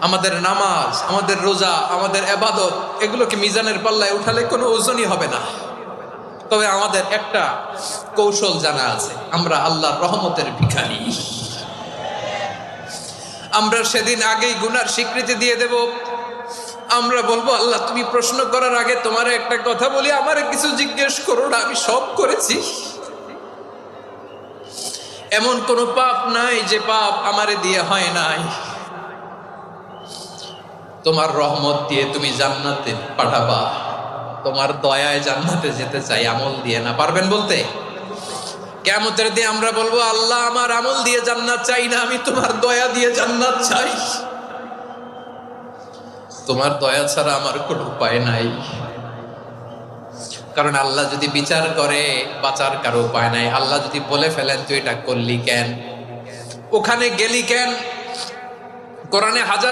আমাদের নামাজ, আমাদের রোজা, আমাদের ইবাদত এগুলোকে মিজানের পাল্লায় উঠালে কোনো ওজনই হবে না। তবে আমাদের একটা কৌশল জানা আছে, আমরা আল্লাহর রহমতের ভিখারি। আমরা সেদিন আগেই গুনার স্বীকৃতি দিয়ে দেব। আমরা বলবো, আল্লাহ তুমি প্রশ্ন করার আগে তোমার একটা কথা বলি, আমারে কিছু জিজ্ঞেস করো না, আমি সব করেছি। এমন কোন পাপ নাই যে পাপ আমারে দিয়ে হয় নাই। তোমার রহমত দিয়ে তুমি জান্নাতে পাঠাবা, তোমার দয়ায় জান্নাতে যেতে চাই, আমল দিয়ে না। পারবেন বলতে? কিয়ামতের দিন আমরা বলবো, আল্লাহ আমার আমল দিয়ে জান্নাত চাই না, আমি তোমার দয়া দিয়ে জান্নাত চাই। তোমার দয়া ছাড়া আমার কোনো উপায় নাই। কারণ আল্লাহ যদি বিচার করে, বাঁচার কারো উপায় নাই। আল্লাহ যদি বলে ফেলেন তুই এটা করলি কেন, ওখানে গেলি কেন, কোরআনে হাজার